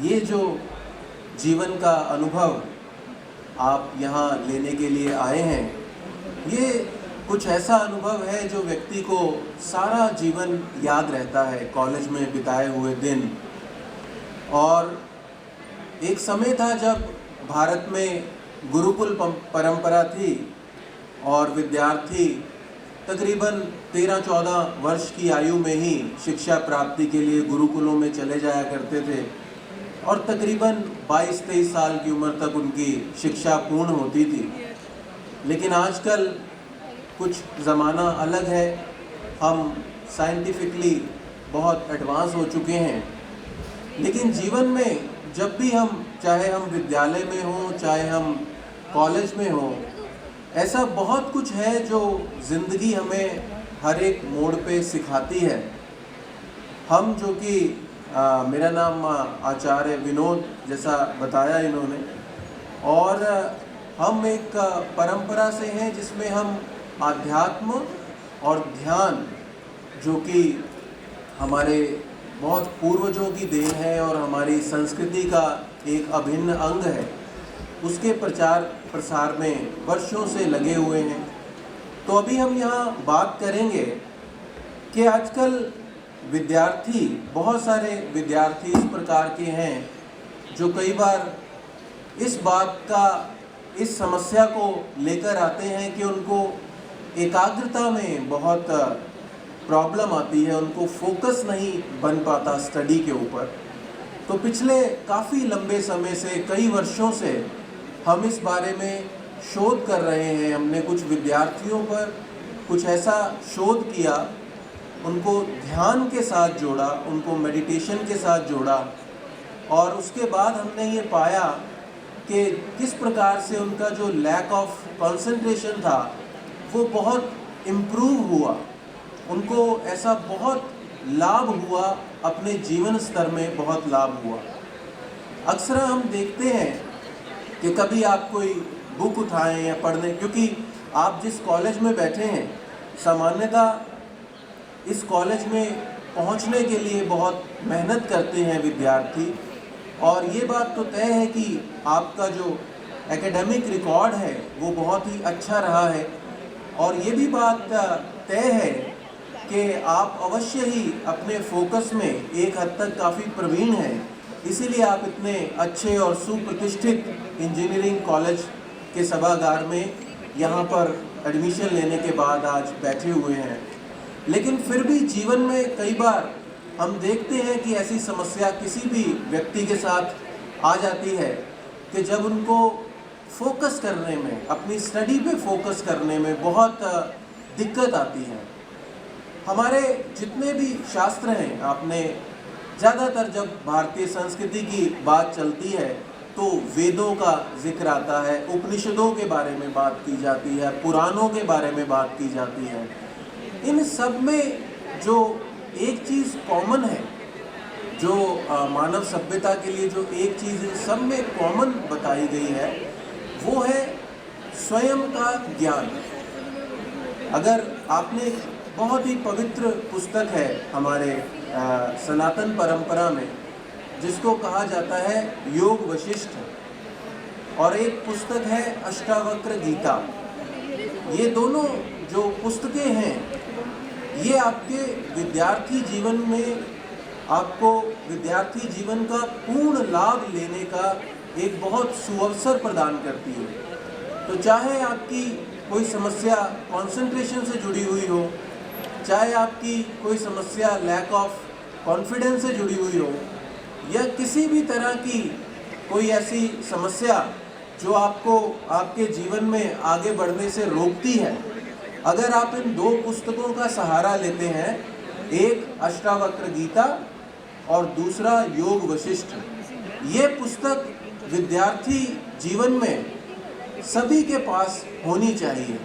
ये जो जीवन का अनुभव आप यहाँ लेने के लिए आए हैं, ये कुछ ऐसा अनुभव है जो व्यक्ति को सारा जीवन याद रहता है, कॉलेज में बिताए हुए दिन। और एक समय था जब भारत में गुरुकुल परंपरा थी और विद्यार्थी तकरीबन 13-14 वर्ष की आयु में ही शिक्षा प्राप्ति के लिए गुरुकुलों में चले जाया करते थे और तकरीबन 22-23 साल की उम्र तक उनकी शिक्षा पूर्ण होती थी। लेकिन आजकल कुछ ज़माना अलग है, हम साइंटिफिकली बहुत एडवांस हो चुके हैं। लेकिन जीवन में जब भी हम, चाहे हम विद्यालय में हों, चाहे हम कॉलेज में हों, ऐसा बहुत कुछ है जो ज़िंदगी हमें हर एक मोड़ पे सिखाती है। हम जो कि मेरा नाम आचार्य विनोद, जैसा बताया इन्होंने, और हम एक परंपरा से हैं जिसमें हम आध्यात्म और ध्यान, जो कि हमारे बहुत पूर्वजों की देन है और हमारी संस्कृति का एक अभिन्न अंग है, उसके प्रचार प्रसार में वर्षों से लगे हुए हैं। तो अभी हम यहाँ बात करेंगे कि आजकल विद्यार्थी, बहुत सारे विद्यार्थी इस प्रकार के हैं जो कई बार इस बात का, इस समस्या को लेकर आते हैं कि उनको एकाग्रता में बहुत प्रॉब्लम आती है, उनको फोकस नहीं बन पाता स्टडी के ऊपर। तो पिछले काफ़ी लंबे समय से, कई वर्षों से हम इस बारे में शोध कर रहे हैं। हमने कुछ विद्यार्थियों पर कुछ ऐसा शोध किया, उनको ध्यान के साथ जोड़ा, उनको मेडिटेशन के साथ जोड़ा, और उसके बाद हमने ये पाया कि किस प्रकार से उनका जो लैक ऑफ कंसंट्रेशन था वो बहुत इम्प्रूव हुआ। उनको ऐसा बहुत लाभ हुआ, अपने जीवन स्तर में बहुत लाभ हुआ। अक्सर हम देखते हैं कि कभी आप कोई बुक उठाएं या पढ़ने, क्योंकि आप जिस कॉलेज में बैठे हैं, सामान्यतः इस कॉलेज में पहुंचने के लिए बहुत मेहनत करते हैं विद्यार्थी, और ये बात तो तय है कि आपका जो एकेडमिक रिकॉर्ड है वो बहुत ही अच्छा रहा है, और ये भी बात तय है कि आप अवश्य ही अपने फोकस में एक हद तक काफ़ी प्रवीण हैं, इसीलिए आप इतने अच्छे और सुप्रतिष्ठित इंजीनियरिंग कॉलेज के सभागार में यहाँ पर एडमिशन लेने के बाद आज बैठे हुए हैं। लेकिन फिर भी जीवन में कई बार हम देखते हैं कि ऐसी समस्या किसी भी व्यक्ति के साथ आ जाती है कि जब उनको फोकस करने में, अपनी स्टडी पे फोकस करने में बहुत दिक्कत आती है। हमारे जितने भी शास्त्र हैं, आपने ज़्यादातर जब भारतीय संस्कृति की बात चलती है तो वेदों का जिक्र आता है, उपनिषदों के बारे में बात की जाती है, पुराणों के बारे में बात की जाती है। इन सब में जो एक चीज़ कॉमन है, जो मानव सभ्यता के लिए जो एक चीज़ इन सब में कॉमन बताई गई है, वो है स्वयं का ज्ञान। अगर आपने, बहुत ही पवित्र पुस्तक है हमारे सनातन परंपरा में, जिसको कहा जाता है योग वशिष्ठ, और एक पुस्तक है अष्टावक्र गीता। ये दोनों जो पुस्तकें हैं, ये आपके विद्यार्थी जीवन में, आपको विद्यार्थी जीवन का पूर्ण लाभ लेने का एक बहुत सुअवसर प्रदान करती है। तो चाहे आपकी कोई समस्या कंसंट्रेशन से जुड़ी हुई हो, चाहे आपकी कोई समस्या लैक ऑफ कॉन्फिडेंस से जुड़ी हुई हो, या किसी भी तरह की कोई ऐसी समस्या जो आपको आपके जीवन में आगे बढ़ने से रोकती है, अगर आप इन दो पुस्तकों का सहारा लेते हैं, एक अष्टावक्र गीता और दूसरा योग वशिष्ठ, ये पुस्तक विद्यार्थी जीवन में सभी के पास होनी चाहिए।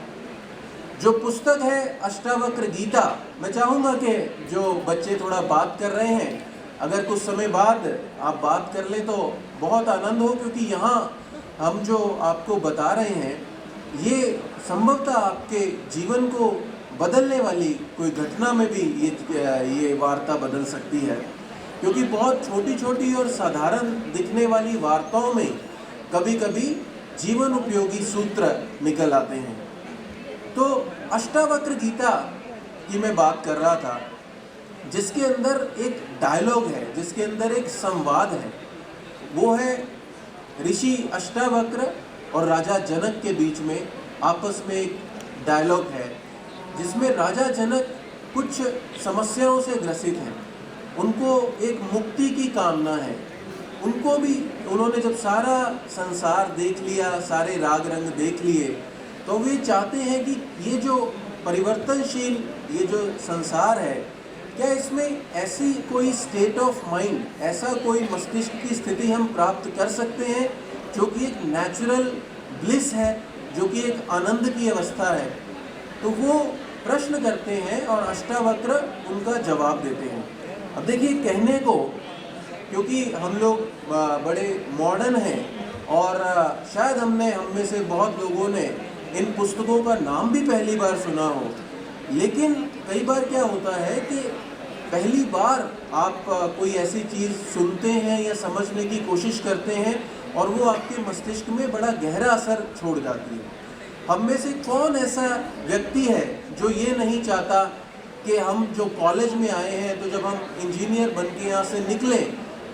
जो पुस्तक है अष्टावक्र गीता, मैं चाहूँगा कि जो बच्चे थोड़ा बात कर रहे हैं, अगर कुछ समय बाद आप बात कर लें तो बहुत आनंद हो, क्योंकि यहाँ हम जो आपको बता रहे हैं ये संभवतः आपके जीवन को बदलने वाली कोई घटना में भी ये वार्ता बदल सकती है। क्योंकि बहुत छोटी छोटी और साधारण दिखने वाली वार्ताओं में कभी कभी जीवन उपयोगी सूत्र निकल आते हैं। तो अष्टावक्र गीता की मैं बात कर रहा था, जिसके अंदर एक डायलॉग है, जिसके अंदर एक संवाद है। वो है ऋषि अष्टावक्र और राजा जनक के बीच में आपस में एक डायलॉग है, जिसमें राजा जनक कुछ समस्याओं से ग्रसित हैं। उनको एक मुक्ति की कामना है। उनको भी, उन्होंने जब सारा संसार देख लिया, सारे राग रंग देख लिए, तो वे चाहते हैं कि ये जो परिवर्तनशील ये जो संसार है, क्या इसमें ऐसी कोई स्टेट ऑफ माइंड, ऐसा कोई मस्तिष्क की स्थिति हम प्राप्त कर सकते हैं जो कि एक नेचुरल ब्लिस है, जो कि एक आनंद की अवस्था है। तो वो प्रश्न करते हैं और अष्टावक्र उनका जवाब देते हैं। अब देखिए, कहने को, क्योंकि हम लोग बड़े मॉडर्न हैं और शायद हम में से बहुत लोगों ने इन पुस्तकों का नाम भी पहली बार सुना हो, लेकिन कई बार क्या होता है कि पहली बार आप कोई ऐसी चीज़ सुनते हैं या समझने की कोशिश करते हैं और वो आपके मस्तिष्क में बड़ा गहरा असर छोड़ जाती है। हम में से कौन ऐसा व्यक्ति है जो ये नहीं चाहता कि हम जो कॉलेज में आए हैं, तो जब हम इंजीनियर बन के यहाँ से निकलें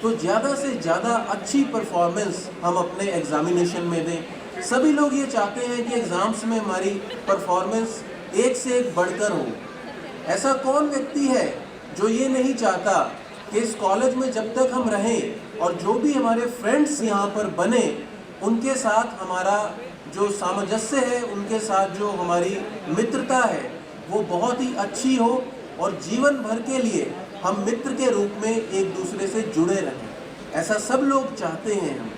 तो ज़्यादा से ज़्यादा अच्छी परफॉर्मेंस हम अपने एग्ज़ामिनेशन में दें। सभी लोग ये चाहते हैं कि एग्ज़ाम्स में हमारी परफॉर्मेंस एक से एक बढ़कर हो। ऐसा कौन व्यक्ति है जो ये नहीं चाहता कि इस कॉलेज में जब तक हम रहें और जो भी हमारे फ्रेंड्स यहाँ पर बने, उनके साथ हमारा जो सामंजस्य है, उनके साथ जो हमारी मित्रता है, वो बहुत ही अच्छी हो और जीवन भर के लिए हम मित्र के रूप में एक दूसरे से जुड़े रहें। ऐसा सब लोग चाहते हैं हम।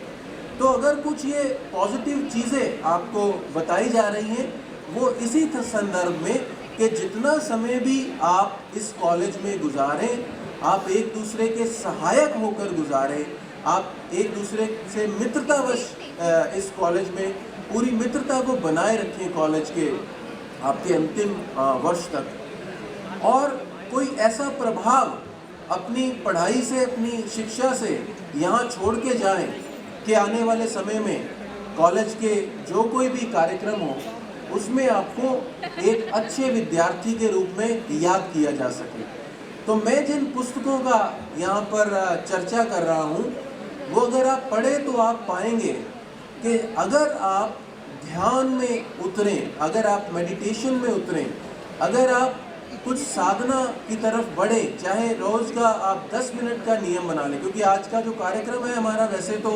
तो अगर कुछ ये पॉजिटिव चीज़ें आपको बताई जा रही हैं, वो इसी संदर्भ में कि जितना समय भी आप इस कॉलेज में गुजारें, आप एक दूसरे के सहायक होकर गुजारें, आप एक दूसरे से मित्रतावश इस कॉलेज में पूरी मित्रता को बनाए रखें कॉलेज के आपके अंतिम वर्ष तक। और कोई ऐसा प्रभाव अपनी पढ़ाई से, अपनी शिक्षा से यहाँ छोड़ के जाएं कि आने वाले समय में कॉलेज के जो कोई भी कार्यक्रम हो, उसमें आपको एक अच्छे विद्यार्थी के रूप में याद किया जा सके। तो मैं जिन पुस्तकों का यहाँ पर चर्चा कर रहा हूँ, वो अगर आप पढ़ें तो आप पाएंगे कि अगर आप ध्यान में उतरें, अगर आप मेडिटेशन में उतरें, अगर आप कुछ साधना की तरफ बढ़े, चाहे रोज़ का आप 10 मिनट का नियम बना लें, क्योंकि आज का जो कार्यक्रम है हमारा वैसे तो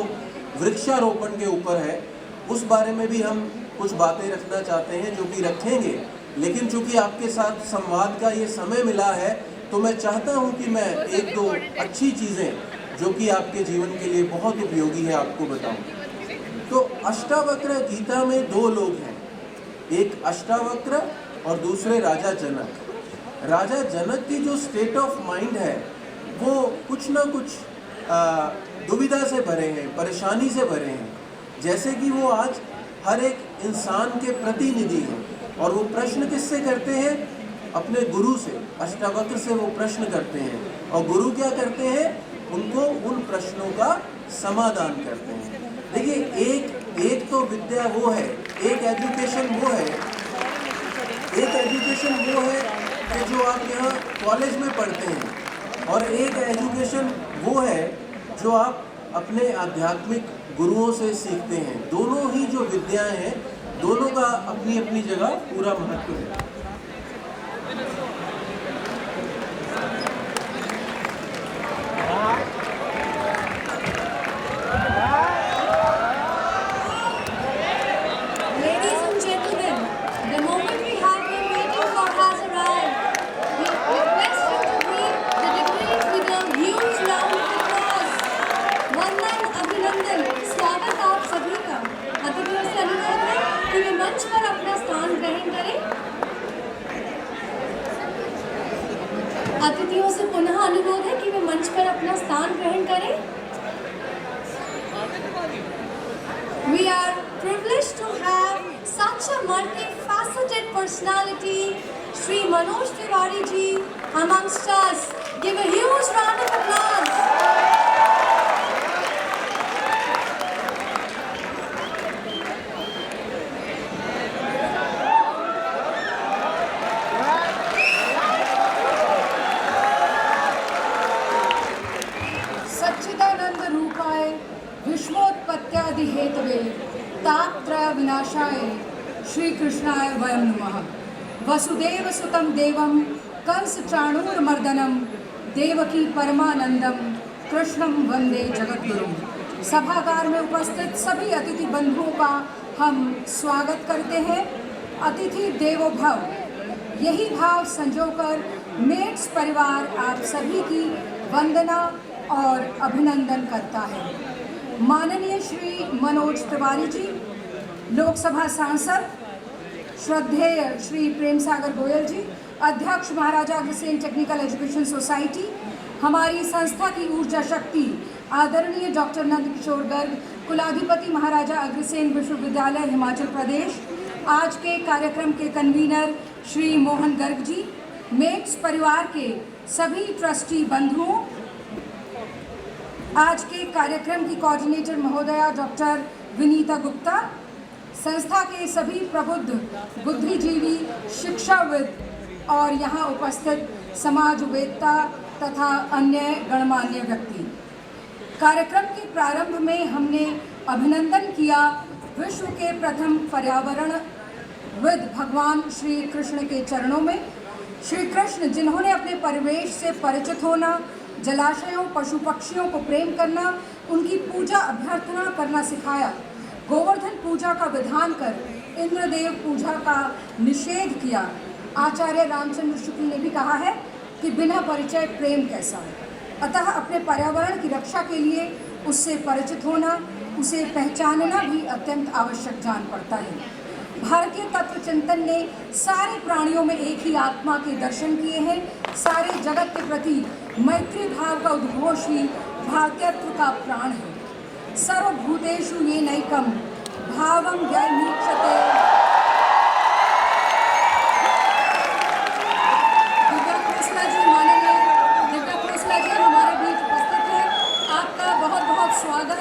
वृक्षारोपण के ऊपर है, उस बारे में भी हम कुछ बातें रखना चाहते हैं, जो कि रखेंगे। लेकिन चूंकि आपके साथ संवाद का ये समय मिला है, तो मैं चाहता हूँ कि मैं एक दो अच्छी चीज़ें जो कि आपके जीवन के लिए बहुत उपयोगी है आपको बताऊँ। तो अष्टावक्र गीता में दो लोग हैं, एक अष्टावक्र और दूसरे राजा जनक। राजा जनक की जो स्टेट ऑफ माइंड है, वो कुछ ना कुछ दुविधा से भरे हैं, परेशानी से भरे हैं। जैसे कि वो आज हर एक इंसान के प्रतिनिधि हैं और वो प्रश्न किससे करते हैं? अपने गुरु से, अष्टावक्र से वो प्रश्न करते हैं। और गुरु क्या करते हैं? उनको उन प्रश्नों का समाधान करते हैं। देखिए, एक तो विद्या वो है, एक एजुकेशन वो है कि जो आप यहाँ कॉलेज में पढ़ते हैं, और एक एजुकेशन वो है जो आप अपने आध्यात्मिक गुरुओं से सीखते हैं। दोनों ही जो विद्याएं हैं, दोनों का अपनी अपनी जगह पूरा महत्व है। अतिथियों से पुनः अनुरोध है कि वे मंच पर अपना स्थान ग्रहण करें। We are privileged to have such a multifaceted personality, Shri Manoj Tiwari ji, amongst us. Give a huge round of applause. विनाशाय श्री कृष्णाय वयं नमः। वसुदेव सुतं देवं कंस चाणूरमर्दनं देवकी परमानंदम कृष्णं वंदे जगद्गुरुम। सभागार में उपस्थित सभी अतिथि बंधुओं का हम स्वागत करते हैं। अतिथि देवो भव, यही भाव संजोकर मेट्स परिवार आप सभी की वंदना और अभिनंदन करता है। माननीय श्री मनोज तिवारी जी, लोकसभा सांसद, श्रद्धेय श्री प्रेम सागर गोयल जी, अध्यक्ष Maharaja Agrasen technical education society, हमारी संस्था की ऊर्जा शक्ति आदरणीय डॉक्टर नंद किशोर गर्ग, कुलाधिपति महाराजा अग्रसेन विश्वविद्यालय हिमाचल प्रदेश, आज के कार्यक्रम के कन्वीनर श्री मोहन गर्ग जी, मेट्स परिवार के सभी ट्रस्टी बंधुओं, आज के कार्यक्रम की कोऑर्डिनेटर महोदया डॉक्टर विनीता गुप्ता, संस्था के सभी प्रबुद्ध बुद्धिजीवी, शिक्षाविद और यहाँ उपस्थित समाजवेत्ता तथा अन्य गणमान्य व्यक्ति। कार्यक्रम के प्रारंभ में हमने अभिनंदन किया विश्व के प्रथम पर्यावरणविद भगवान श्री कृष्ण के चरणों में। श्री कृष्ण जिन्होंने अपने परिवेश से परिचित होना, जलाशयों, पशु पक्षियों को प्रेम करना, उनकी पूजा अभ्यर्थना करना सिखाया, गोवर्धन पूजा का विधान कर इंद्रदेव पूजा का निषेध किया। आचार्य रामचंद्र शुक्ल ने भी कहा है कि बिना परिचय प्रेम कैसा। अतः अपने पर्यावरण की रक्षा के लिए उससे परिचित होना, उसे पहचानना भी अत्यंत आवश्यक जान पड़ता है। भारतीय तत्व चिंतन ने सारे प्राणियों में एक ही आत्मा के दर्शन किए हैं। सारे जगत के प्रति मैत्री भाव का उद्घोष ही भारतीयत्व का प्राण है। सर्वभूतेषु ये नैकम भावम व्ययमीक्षते। दिव्या खोसला जी, माननीय दिव्या खोसला जी हमारे बीच उपस्थित हैं। आपका बहुत बहुत स्वागत,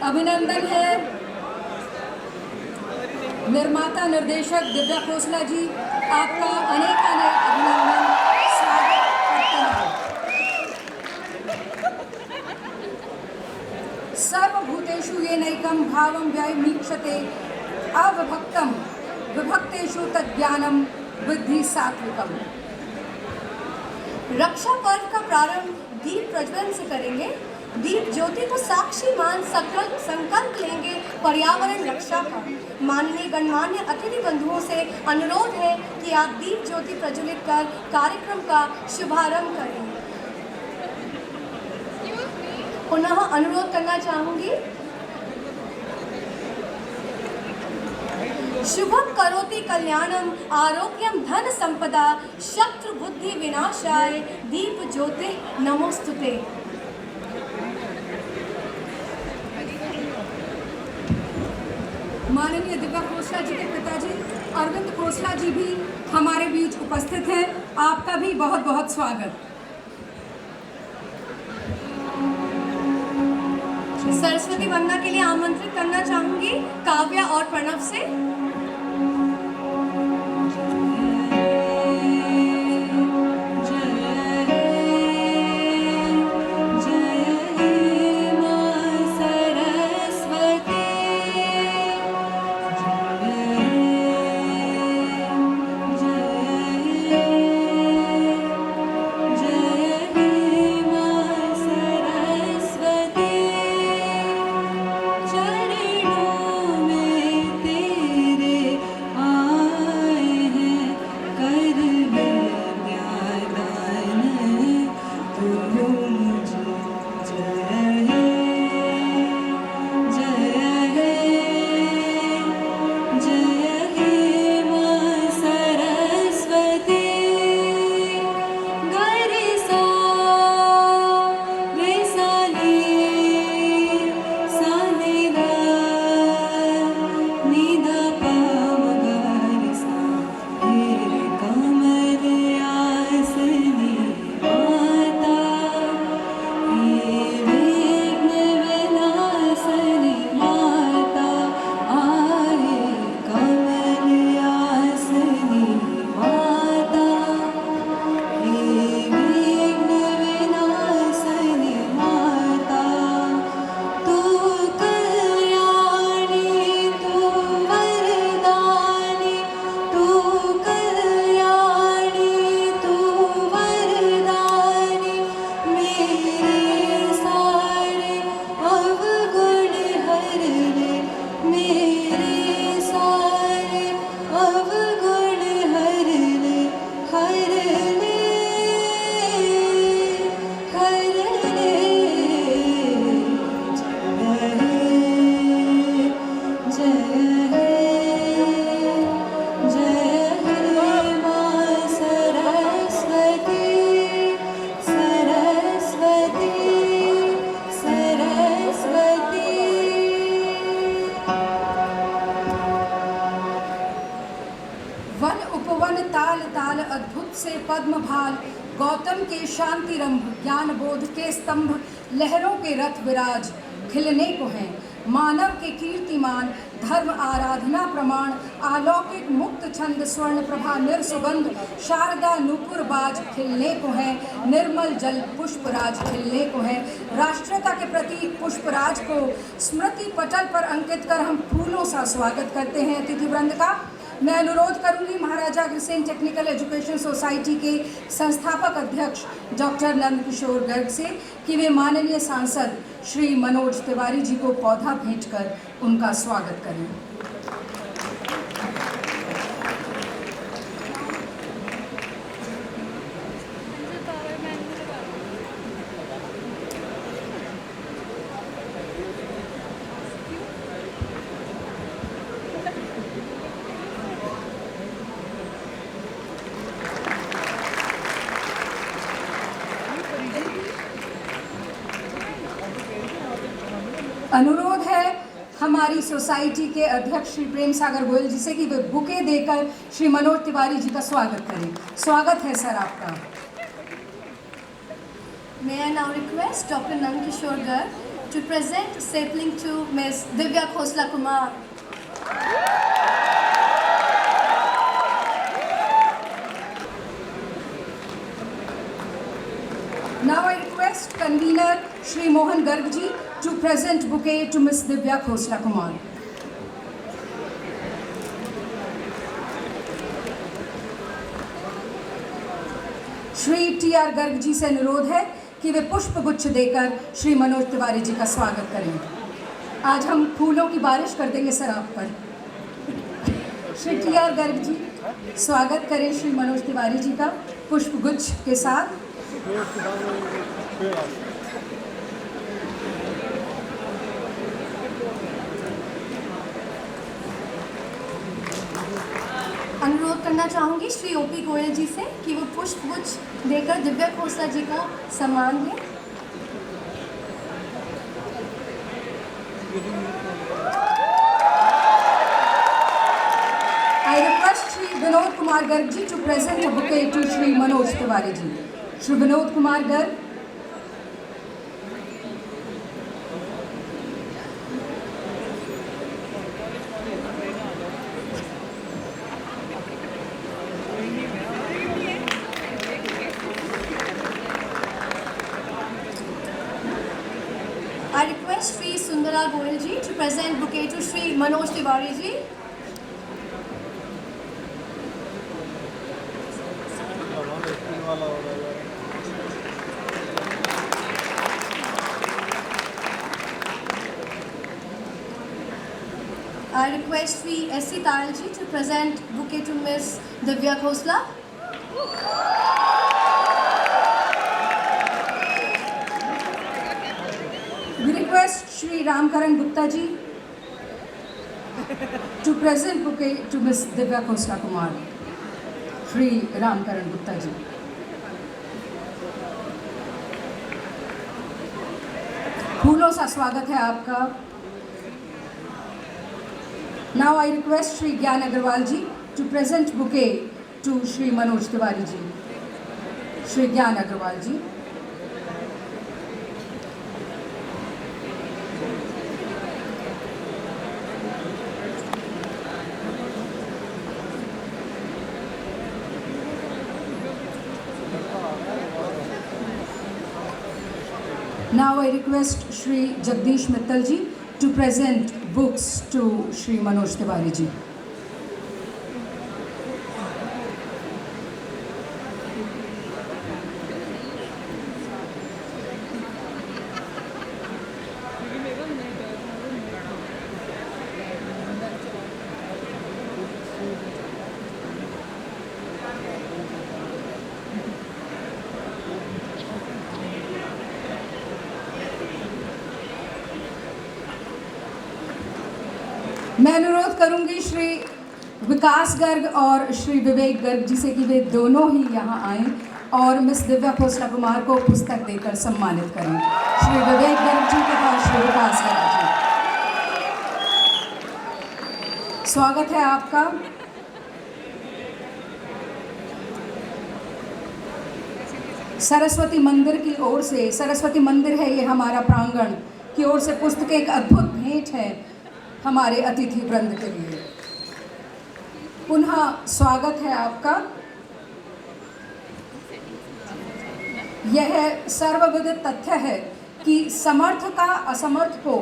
अभिनंदन है। निर्माता निर्देशक दिव्या खोसला जी, आपका अनेक अभिनंदन, स्वागत करते हैं। सर्वभूतेषु ये नैकम भावम व्ययमीक्षते अविभक्तम विभक्तेषु तज्ज्ञानम विद्धि सात्विकम। रक्षा पर्व का प्रारंभ दीप प्रज्वलन से करेंगे। दीप ज्योति को साक्षी मान संकल्प लेंगे पर्यावरण रक्षा का। माननीय गणमान्य अतिथि बंधुओं से अनुरोध है कि आप दीप ज्योति प्रज्वलित कर कार्यक्रम का शुभारंभ करें। पुनः अनुरोध करना चाहूंगी, शुभम करोति कल्याणम आरोग्यम धन संपदा शत्रु बुद्धि विनाशाय दीप ज्योति नमोस्तुते। माननीय दिव्या खोसला जी के पिताजी अरविंद खोसला जी भी हमारे बीच उपस्थित हैं। आपका भी बहुत बहुत स्वागत। सरस्वती वंदना के लिए आमंत्रित करना चाहूंगी काव्या और प्रणव से। चरणों में तेरे ताल अद्भुत से पद्म भाल, गौतम के शांति रंभ, ज्ञान बोध के स्तंभ, लहरों के रथ विराज खिलने को हैं, मानव के कीर्तिमान, धर्म आराधना प्रमाण, अलौकिक मुक्त छंद, स्वर्ण प्रभा निर्सुगंध, शारदा नूपुर बाज खिलने को है, निर्मल जल पुष्पराज खिलने को है। राष्ट्रता के प्रतीक पुष्पराज को स्मृति पटल पर अंकित कर हम फूलों सा स्वागत करते हैं अतिथि वृंद का। मैं अनुरोध करूंगी Maharaja Agrasen technical education society के संस्थापक अध्यक्ष डॉक्टर नंदकिशोर गर्ग से कि वे माननीय सांसद श्री मनोज तिवारी जी को पौधा भेंट कर उनका स्वागत करें। अनुरोध है हमारी सोसाइटी के अध्यक्ष श्री प्रेम सागर गोयल जी से कि वे बुके देकर श्री मनोज तिवारी जी का स्वागत करें। स्वागत है सर आपका। May I now request Dr. Nandkishore Garg to present sapling to Ms. Divya Khosla Kumar. Now I request convener Shri Mohan Garg ji to present bouquet to Ms. Divya Khosla Kumar. Shri T R. Garg ji से अनुरोध है कि वे पुष्प गुच्छ देकर श्री मनोज तिवारी जी का स्वागत करें। आज हम फूलों की बारिश कर देंगे सर आप पर। श्री टी.आर. गर्ग जी स्वागत करें श्री मनोज तिवारी जी का पुष्प गुच्छ के साथ। अनुरोध करना चाहूँगी श्री ओपी गोयल जी से कि वो पुष्पगुच्छ देकर दिव्या खोसला जी का सम्मान दें। I request Shri Vinod Kumar Garg ji to present a bouquet to Shri Manoj Tiwari ji. Shri Vinod Kumar Garg. I request Shri Sundara Goyal ji to present bouquet to Shri Manoj Tiwari ji. I request Shri S.C. Tayal ji to present bouquet to Ms. Divya Khosla. We request Shri Ramkaran Gupta ji to present bouquet to Ms. Divya Khosla Kumar. Shri Ramkaran Gupta ji. फूलों सा स्वागत है आपका। Now I request Shri Gyan Agarwal ji to present bouquet to Shri Manoj Tiwari ji. Shri Gyan Agarwal ji. Now I request Shri Jagdish Mittal ji to present books to Shri Manoj Tiwari ji. मैं अनुरोध करूंगी श्री विकास गर्ग और श्री विवेक गर्ग जी से कि वे दोनों ही यहाँ आएं और मिस दिव्या खोसला कुमार को पुस्तक देकर सम्मानित करें। श्री विवेक गर्ग जी तथा श्री विकास गर्ग जी, स्वागत है आपका। सरस्वती मंदिर की ओर से, सरस्वती मंदिर है ये हमारा प्रांगण, की ओर से पुस्तक एक अद्भुत भेंट है हमारे अतिथि वृंद के लिए। पुनः स्वागत है आपका। यह सर्वविदित तथ्य है कि समर्थ का असमर्थ को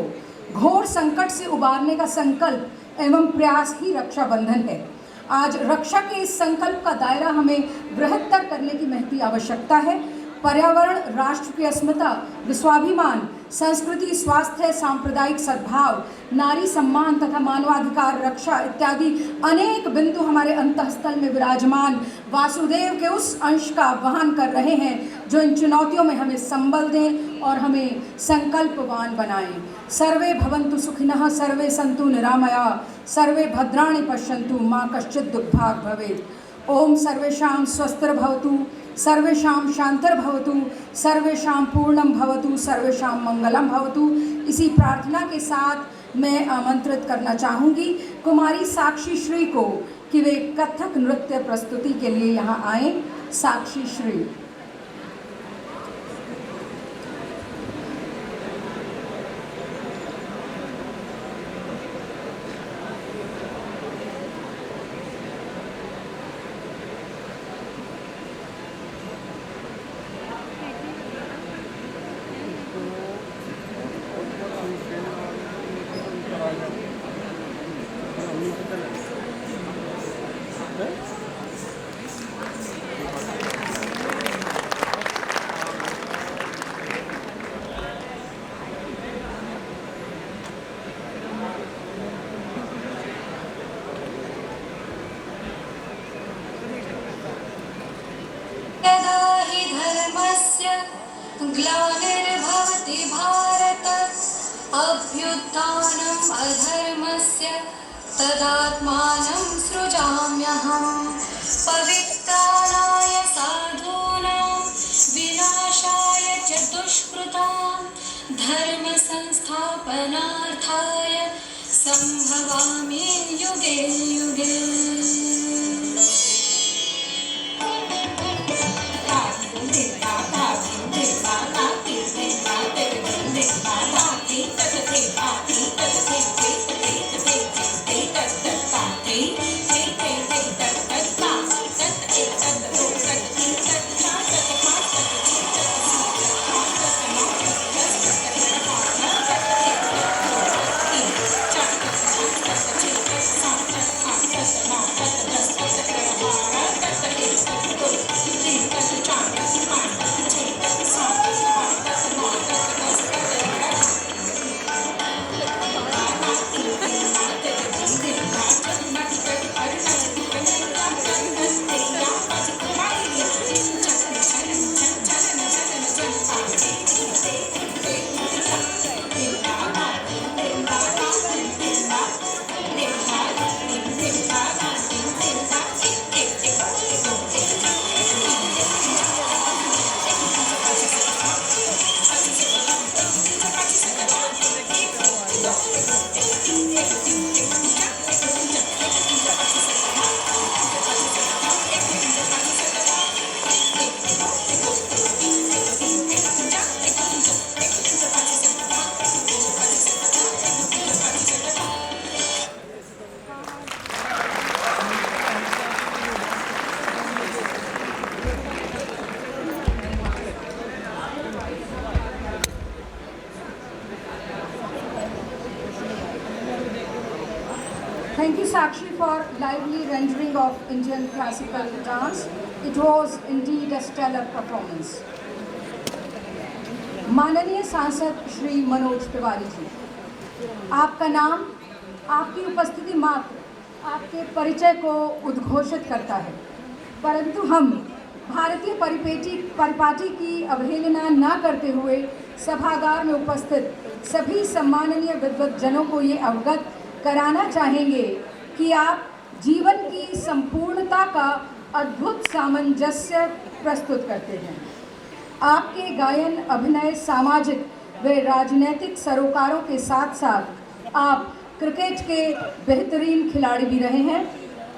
घोर संकट से उबारने का संकल्प एवं प्रयास ही रक्षाबंधन है। आज रक्षा के इस संकल्प का दायरा हमें बृहत्तर करने की महती आवश्यकता है। पर्यावरण, राष्ट्र की अस्मिता, विश्वाभिमान, संस्कृति, स्वास्थ्य, सांप्रदायिक सद्भाव, नारी सम्मान तथा मानवाधिकार रक्षा इत्यादि अनेक बिंदु हमारे अंतःस्थल में विराजमान वासुदेव के उस अंश का वहन कर रहे हैं जो इन चुनौतियों में हमें संबल दें और हमें संकल्पवान बनाएं। सर्वे भवन्तु सुखिनः, सर्वे सन्तु निरामया, सर्वे भद्राणि पश्यन्तु, मा कश्चित् दुर्भाग् भवेत्। ओम सर्वेषां स्वस्तिर्भवतु, सर्वेषां शांतिर्भवतु, सर्वेषां पूर्णं भवतु, सर्वेषां मंगलम भवतु। इसी प्रार्थना के साथ मैं आमंत्रित करना चाहूँगी कुमारी साक्षी श्री को कि वे कथक नृत्य प्रस्तुति के लिए यहाँ आएँ। साक्षी श्री। ग्लानिर्भवति भारत, अभ्युत्थानम् अधर्मस्य तदात्मानं सृजाम्यहम्। पवित्राणाय साधूनां विनाशाय च दुष्कृतां, धर्म संस्थापनार्थाय संभवामि युगे युगे। Thank you, Sakshi, for lively rendering of Indian classical dance. It was indeed a stellar performance. माननीय सांसद श्री मनोज तिवारी जी, आपका नाम, आपकी उपस्थिति मात्र आपके परिचय को उद्घोषित करता है, परंतु हम भारतीय परिपाटी की अवहेलना न करते हुए सभागार में उपस्थित सभी सम्माननीय विद्वज्जनों को ये अवगत कराना चाहेंगे कि आप जीवन की संपूर्णता का अद्भुत सामंजस्य प्रस्तुत करते हैं। आपके गायन, अभिनय, सामाजिक व राजनीतिक सरोकारों के साथ साथ आप क्रिकेट के बेहतरीन खिलाड़ी भी रहे हैं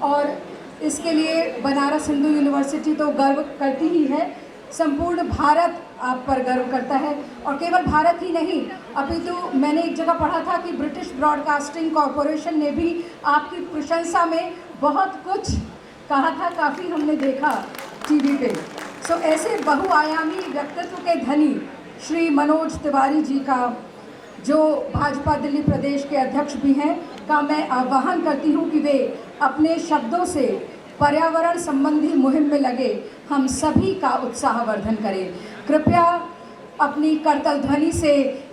और इसके लिए बनारस हिंदू यूनिवर्सिटी तो गर्व करती ही है, संपूर्ण भारत आप पर गर्व करता है। और केवल भारत ही नहीं, अपितु मैंने एक जगह पढ़ा था कि ब्रिटिश ब्रॉडकास्टिंग कॉरपोरेशन ने भी आपकी प्रशंसा में बहुत कुछ कहा था, काफ़ी हमने देखा टीवी पे। सो ऐसे बहुआयामी व्यक्तित्व के धनी श्री मनोज तिवारी जी का, जो भाजपा दिल्ली प्रदेश के अध्यक्ष भी हैं, का मैं आह्वान करती हूं कि वे अपने शब्दों से पर्यावरण संबंधी मुहिम में लगे हम सभी का उत्साहवर्धन करें। कृपया अपनी करतल ध्वनि से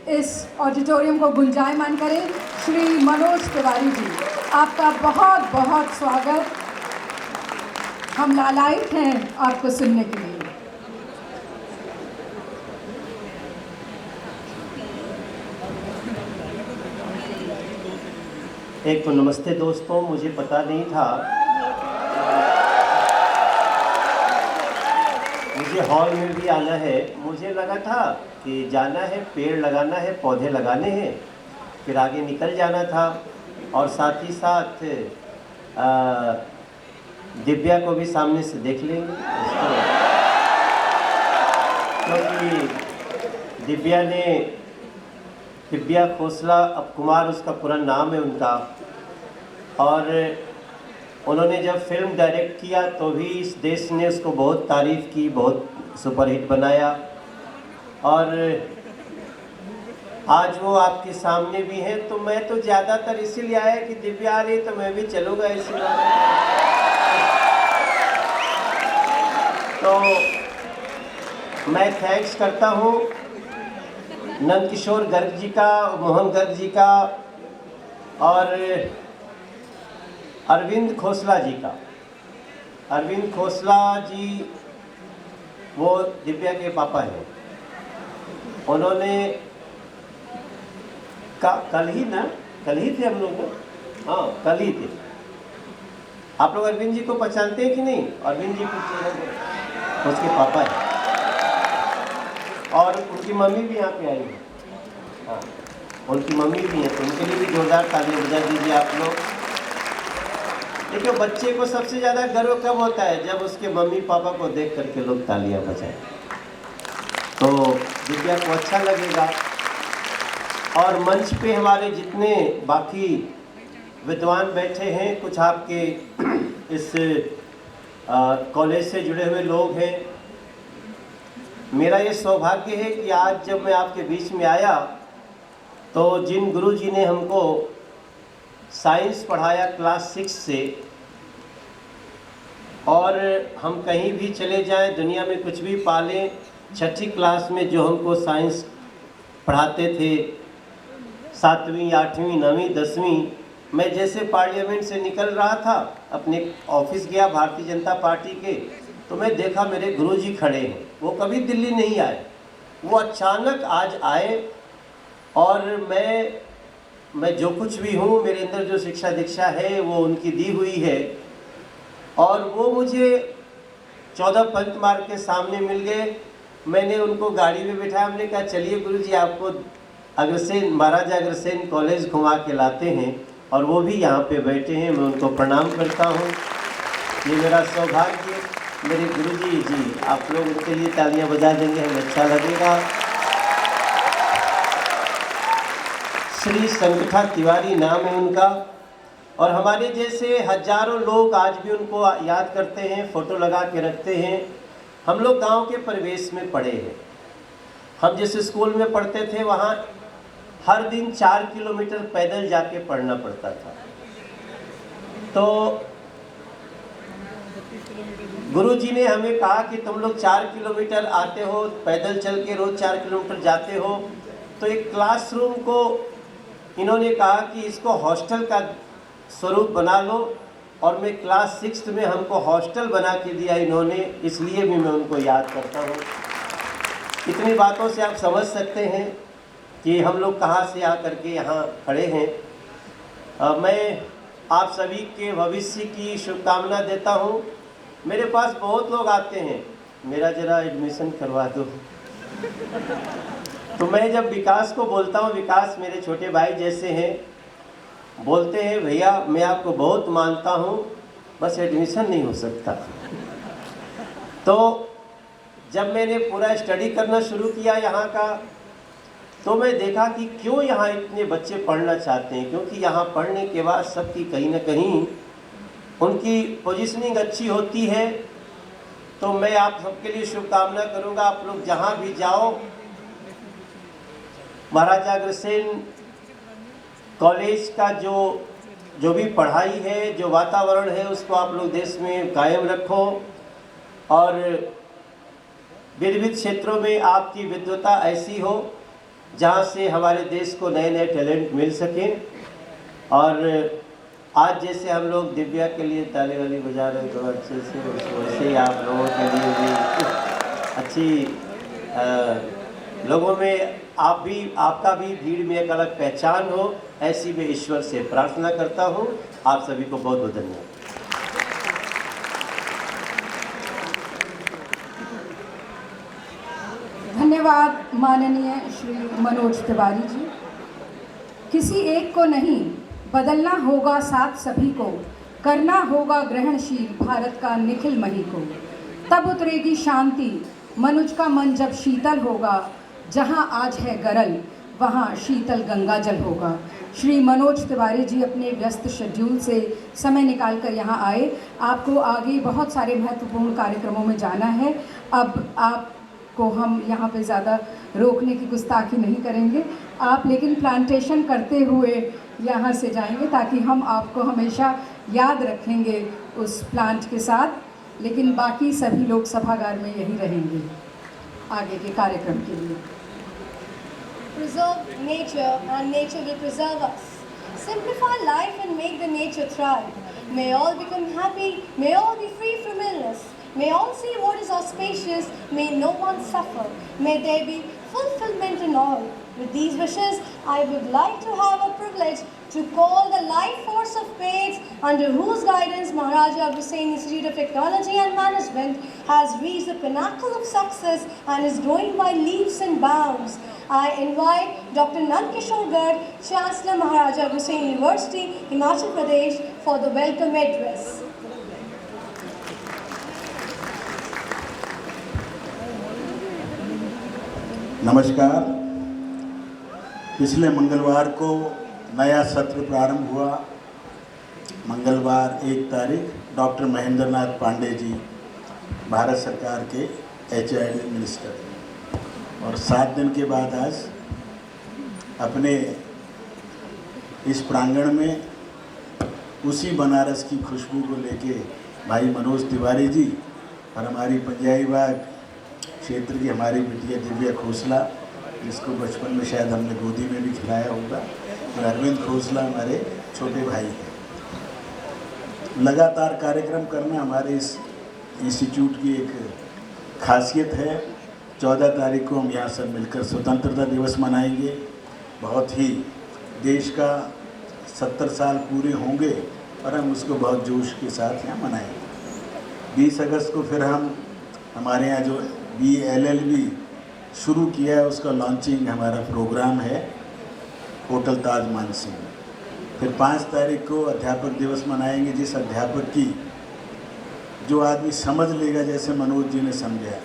इस ऑडिटोरियम को गुंजायमान करें। श्री मनोज तिवारी जी, आपका बहुत बहुत स्वागत। हम लालायित हैं आपको सुनने के लिए। एक तो नमस्ते दोस्तों, मुझे पता नहीं था, मुझे हॉल में भी आना है। मुझे लगा था कि जाना है, पेड़ लगाना है, पौधे लगाने हैं, फिर आगे निकल जाना था और साथ ही साथ दिव्या को भी सामने से देख लेंगे उसको, क्योंकि दिव्या खोसला, अब कुमार उसका पूरा नाम है उनका, और उन्होंने जब फिल्म डायरेक्ट किया तो भी इस देश ने उसको बहुत तारीफ़ की, बहुत सुपरहिट बनाया। और आज वो आपके सामने भी हैं, तो मैं तो ज़्यादातर इसीलिए आया कि दिव्या आ रही तो मैं भी चलूँगा इसी बात। तो मैं थैंक्स करता हूँ नंदकिशोर गर्ग जी का, मोहन गर्ग जी का और अरविंद खोसला जी का। अरविंद खोसला जी वो दिव्या के पापा हैं। उन्होंने कल ही थे हम लोग, हाँ कल ही थे। आप लोग अरविंद जी को पहचानते हैं कि नहीं? अरविंद जी उसके पापा हैं और उनकी मम्मी भी यहाँ पे आई है। हाँ, उनकी मम्मी भी है, तो उनके लिए भी जोरदार तालियां बजा दीजिए आप लोग। देखिए, बच्चे को सबसे ज़्यादा गर्व कब होता है? जब उसके मम्मी पापा को देख करके लोग तालियां बजाएं, तो दिव्या को अच्छा लगेगा। और मंच पे हमारे जितने बाकी विद्वान बैठे हैं, कुछ आपके इस कॉलेज से जुड़े हुए लोग हैं। मेरा ये सौभाग्य है कि आज जब मैं आपके बीच में आया तो जिन गुरुजी ने हमको साइंस पढ़ाया क्लास 6 से, और हम कहीं भी चले जाएं, दुनिया में कुछ भी पालें, 6ठी क्लास में जो हमको साइंस पढ़ाते थे, 7वीं 8वीं 9वीं 10वीं, मैं जैसे पार्लियामेंट से निकल रहा था, अपने ऑफिस गया भारतीय जनता पार्टी के, तो मैं देखा मेरे गुरुजी खड़े हैं। वो कभी दिल्ली नहीं आए, वो अचानक आज आए। और मैं जो कुछ भी हूँ, मेरे अंदर जो शिक्षा दीक्षा है वो उनकी दी हुई है। और वो मुझे 14 पंथ मार्ग के सामने मिल गए। मैंने उनको गाड़ी में बिठाया, हमने कहा चलिए गुरुजी आपको अग्रसेन, महाराजा अग्रसेन कॉलेज घुमा के लाते हैं। और वो भी यहाँ पे बैठे हैं, मैं उनको प्रणाम करता हूँ। ये मेरा सौभाग्य। मेरे गुरुजी जी, आप लोग उनके लिए तालियां बजा देंगे, हमें अच्छा लगेगा। श्री संकठा तिवारी नाम है उनका, और हमारे जैसे हजारों लोग आज भी उनको याद करते हैं, फ़ोटो लगा के रखते हैं। हम लोग गांव के परिवेश में पढ़े हैं। हम जिस स्कूल में पढ़ते थे वहाँ हर दिन 4 किलोमीटर पैदल जाके पढ़ना पड़ता था। तो गुरुजी ने हमें कहा कि तुम लोग 4 किलोमीटर आते हो, पैदल चल के रोज़ 4 किलोमीटर जाते हो, तो एक क्लासरूम को इन्होंने कहा कि इसको हॉस्टल का स्वरूप बना लो। और मैं क्लास 6 में हमको हॉस्टल बना के दिया इन्होंने, इसलिए भी मैं उनको याद करता हूँ। इतनी बातों से आप समझ सकते हैं कि हम लोग कहाँ से आकर के यहाँ खड़े हैं। मैं आप सभी के भविष्य की शुभकामना देता हूँ। मेरे पास बहुत लोग आते हैं, मेरा ज़रा एडमिशन करवा दो। तो मैं जब विकास को बोलता हूँ, विकास मेरे छोटे भाई जैसे हैं, बोलते हैं भैया मैं आपको बहुत मानता हूँ, बस एडमिशन नहीं हो सकता। तो जब मैंने पूरा स्टडी करना शुरू किया यहाँ का, तो मैं देखा कि क्यों यहाँ इतने बच्चे पढ़ना चाहते हैं, क्योंकि यहाँ पढ़ने के बाद सबकी कहीं ना कहीं उनकी पोजीशनिंग अच्छी होती है। तो मैं आप सबके लिए शुभकामना करूँगा, आप लोग जहाँ भी जाओ, महाराजा अग्रसेन कॉलेज का जो भी पढ़ाई है, जो वातावरण है, उसको आप लोग देश में कायम रखो और विविध क्षेत्रों में आपकी विद्वता ऐसी हो जहाँ से हमारे देश को नए नए टैलेंट मिल सकें। और आज जैसे हम लोग दिव्या के लिए ताली वाली बजा रहे हैं तो अच्छे से, वैसे ही आप लोगों के लिए भी अच्छी लोगों में आपका भी भीड़ में एक अलग पहचान हो, ऐसी मैं ईश्वर से प्रार्थना करता हूँ। आप सभी को बहुत बहुत धन्यवाद। धन्यवाद माननीय श्री मनोज तिवारी जी। किसी एक को नहीं, बदलना होगा साथ सभी को, करना होगा ग्रहणशील भारत का निखिल मही को, तब उतरेगी शांति मनुज का मन जब शीतल होगा, जहां आज है गरल वहां शीतल गंगा जल होगा। श्री मनोज तिवारी जी अपने व्यस्त शेड्यूल से समय निकाल कर यहाँ आए। आपको आगे बहुत सारे महत्वपूर्ण कार्यक्रमों में जाना है। अब आपको हम यहाँ पे ज़्यादा रोकने की गुस्ताखी नहीं करेंगे, आप लेकिन प्लांटेशन करते हुए यहाँ से जाएंगे ताकि हम आपको हमेशा याद रखेंगे उस प्लांट के साथ। लेकिन बाकी सभी लोग सभागार में यही रहेंगे आगे के कार्यक्रम के लिए। Preserve nature and nature will preserve us. Simplify life and make the nature thrive. May all become happy, may all be free from illness. May all see what is auspicious, may no one suffer. May there be fulfillment in all. With these wishes, I would like to have a privilege to call the life force of PAIDS, under whose guidance Maharaja Aggraseni Institute of Technology and Management has reached the pinnacle of success and is growing by leaps and bounds. I invite Dr. Nand Kishore Garg, Chancellor Maharaja Aggraseni University, Himachal Pradesh, for the welcome address. नमस्कार। पिछले मंगलवार को नया सत्र प्रारंभ हुआ। मंगलवार 1 तारीख डॉक्टर महेंद्र नाथ पांडे जी, भारत सरकार के HID मिनिस्टर, और 7 दिन के बाद आज अपने इस प्रांगण में उसी बनारस की खुशबू को लेके भाई मनोज तिवारी जी और हमारी पंजाबी बाग क्षेत्र की हमारी बिटिया दिव्या खोसला, जिसको बचपन में शायद हमने गोदी में भी खिलाया होगा, और अरविंद खोसला हमारे छोटे भाई हैं। लगातार कार्यक्रम करना हमारे इस इंस्टीट्यूट की एक खासियत है। 14 तारीख को हम यहाँ सब मिलकर स्वतंत्रता दिवस मनाएंगे। बहुत ही देश का 70 साल पूरे होंगे और हम उसको बहुत जोश के साथ यहाँ मनाएंगे। 20 अगस्त को फिर हम हमारे यहाँ जो BLLB शुरू किया है उसका लॉन्चिंग हमारा प्रोग्राम है होटल ताज मानसिंह। फिर 5 तारीख को अध्यापक दिवस मनाएंगे। जिस अध्यापक की जो आदमी समझ लेगा, जैसे मनोज जी ने समझा,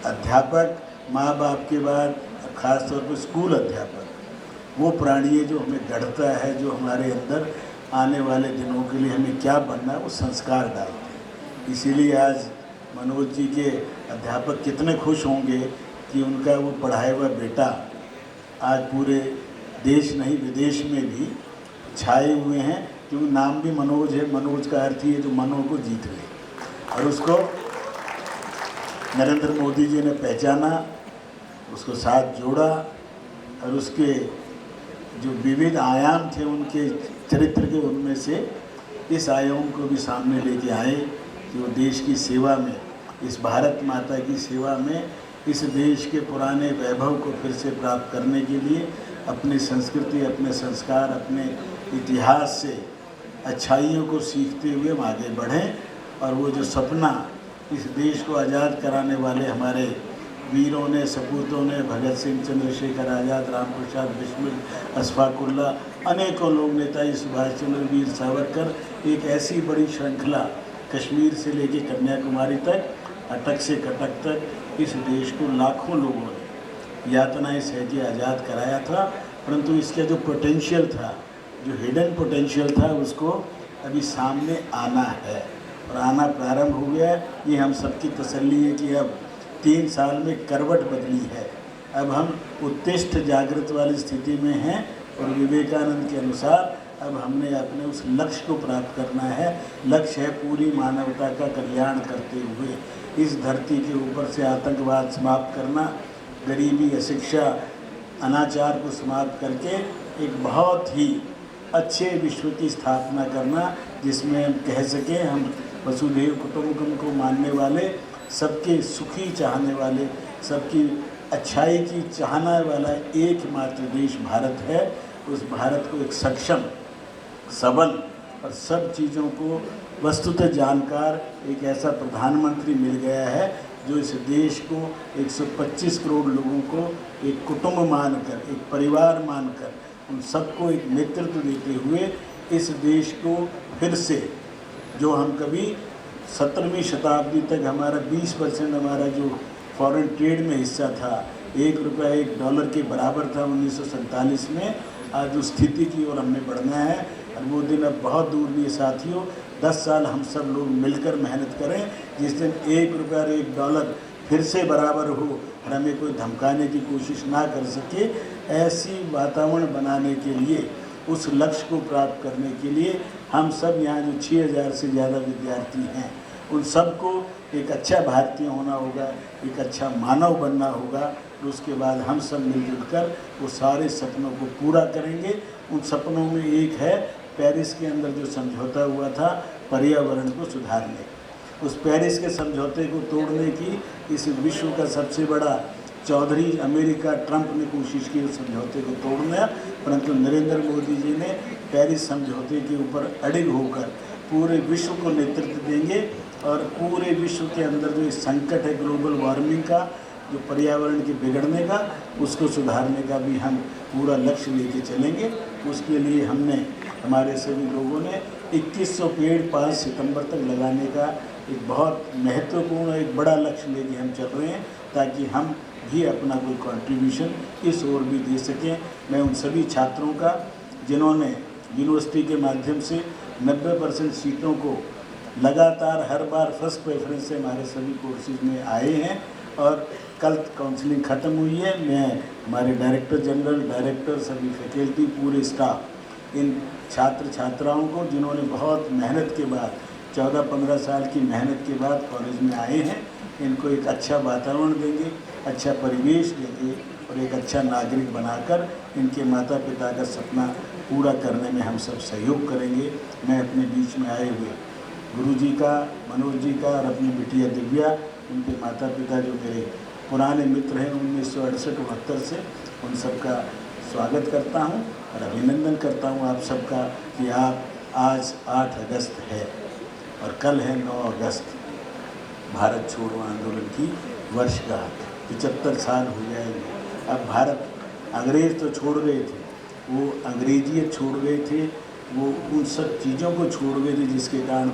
अध्यापक माँ बाप के बाद ख़ास तौर पर स्कूल अध्यापक वो प्राणी है जो हमें गढ़ता है, जो हमारे अंदर आने वाले दिनों के लिए हमें क्या बनना है वो संस्कार डालते हैं। इसीलिए आज मनोज जी के अध्यापक कितने खुश होंगे कि उनका वो पढ़ाया हुआ बेटा आज पूरे देश नहीं विदेश में भी छाए हुए हैं, क्योंकि नाम भी मनोज है। मनोज का अर्थ ही है जो मनों को जीत ले, और उसको नरेंद्र मोदी जी ने पहचाना, उसको साथ जोड़ा, और उसके जो विविध आयाम थे उनके चरित्र के, उनमें से इस आयाम को भी सामने लेके आए कि वो देश की सेवा में, इस भारत माता की सेवा में, इस देश के पुराने वैभव को फिर से प्राप्त करने के लिए अपनी संस्कृति, अपने संस्कार, अपने इतिहास से अच्छाइयों को सीखते हुए हम आगे बढ़ें। और वो जो सपना इस देश को आज़ाद कराने वाले हमारे वीरों ने, सपूतों ने, भगत सिंह, चंद्रशेखर आज़ाद, राम प्रसाद बिस्मिल, अशफाक उल्लाह, अनेकों लोग, नेताजी सुभाष चंद्र, वीर सावरकर, एक ऐसी बड़ी श्रृंखला कश्मीर से लेकर कन्याकुमारी तक अटक से कटक तक इस देश को लाखों लोगों ने यातनाएं सह के आज़ाद कराया था, परंतु इसका जो पोटेंशियल था, जो हिडन पोटेंशियल था, उसको अभी सामने आना है और आना प्रारंभ हो गया है। ये हम सबकी तसल्ली है कि अब 3 साल में करवट बदली है। अब हम उत्तिष्ठ जागृत वाली स्थिति में हैं और विवेकानंद के अनुसार अब हमने अपने उस लक्ष्य को प्राप्त करना है। लक्ष्य है पूरी मानवता का कल्याण करते हुए इस धरती के ऊपर से आतंकवाद समाप्त करना, गरीबी, अशिक्षा, अनाचार को समाप्त करके एक बहुत ही अच्छे विश्व की स्थापना करना, जिसमें हम कह सकें हम वसुधैव कुटुंबकम को मानने वाले, सबके सुखी चाहने वाले, सबकी अच्छाई की चाहने वाला एकमात्र देश भारत है। उस भारत को एक सक्षम, सबल और सब चीज़ों को वस्तुतः जानकार एक ऐसा प्रधानमंत्री मिल गया है जो इस देश को 125 करोड़ लोगों को एक कुटुंब मानकर, एक परिवार मानकर, उन सबको एक नेतृत्व देते हुए इस देश को फिर से, जो हम कभी 17वीं शताब्दी तक हमारा 20% हमारा जो फॉरेन ट्रेड में हिस्सा था, $1 के बराबर था 1947 में, आज उस स्थिति की ओर हमने बढ़ना है। और वो दिन अब बहुत दूर नहीं है साथियों। 10 साल हम सब लोग मिलकर मेहनत करें, जिस दिन $1 फिर से बराबर हो और हमें कोई धमकाने की कोशिश ना कर सके, ऐसी वातावरण बनाने के लिए, उस लक्ष्य को प्राप्त करने के लिए हम सब यहाँ जो 6000 से ज़्यादा विद्यार्थी हैं, उन सबको एक अच्छा भारतीय होना होगा, एक अच्छा मानव बनना होगा। और उसके बाद हम सब मिलजुल कर वो सारे सपनों को पूरा करेंगे। उन सपनों में एक है पेरिस के अंदर जो समझौता हुआ था पर्यावरण को सुधारने, उस पेरिस के समझौते को तोड़ने की इस विश्व का सबसे बड़ा चौधरी अमेरिका ट्रंप ने कोशिश की उस समझौते को तोड़ना, परंतु नरेंद्र मोदी जी ने पेरिस समझौते के ऊपर अडिग होकर पूरे विश्व को नेतृत्व देंगे और पूरे विश्व के अंदर जो संकट है ग्लोबल वार्मिंग का, जो पर्यावरण के बिगड़ने का, उसको सुधारने का भी हम पूरा लक्ष्य लेके चलेंगे। उसके लिए हमने, हमारे सभी लोगों ने 2100 पेड़ 5 सितंबर तक लगाने का एक बहुत महत्वपूर्ण, एक बड़ा लक्ष्य लेके हम चल रहे हैं, ताकि हम भी अपना कोई कंट्रीब्यूशन इस ओर भी दे सकें। मैं उन सभी छात्रों का जिन्होंने यूनिवर्सिटी के माध्यम से 90% सीटों को लगातार हर बार फर्स्ट प्रेफरेंस से हमारे सभी कोर्सेज में आए हैं और कल काउंसलिंग ख़त्म हुई है। मैं हमारे डायरेक्टर जनरल, डायरेक्टर, सभी फैकल्टी, पूरे स्टाफ, इन छात्र छात्राओं को जिन्होंने बहुत मेहनत के बाद, 14-15 साल की मेहनत के बाद कॉलेज में आए हैं, इनको एक अच्छा वातावरण देंगे, अच्छा परिवेश देंगे और एक अच्छा नागरिक बनाकर इनके माता पिता का सपना पूरा करने में हम सब सहयोग करेंगे। मैं अपने बीच में आए हुए गुरुजी का, मनोज जी का और अपनी बिटिया दिव्या, उनके माता पिता जो मेरे पुराने मित्र हैं 1968-69 से, उन सबका स्वागत करता हूं और अभिनंदन करता हूं आप सबका कि आप आज 8 अगस्त है और कल है 9 अगस्त, भारत छोड़ो आंदोलन की वर्षगांठ। 75 साल हो जाएंगे। अब भारत, अंग्रेज़ तो छोड़ गए थे, वो अंग्रेजियत छोड़ गए थे, वो उन सब चीज़ों को छोड़ गए थे जिसके कारण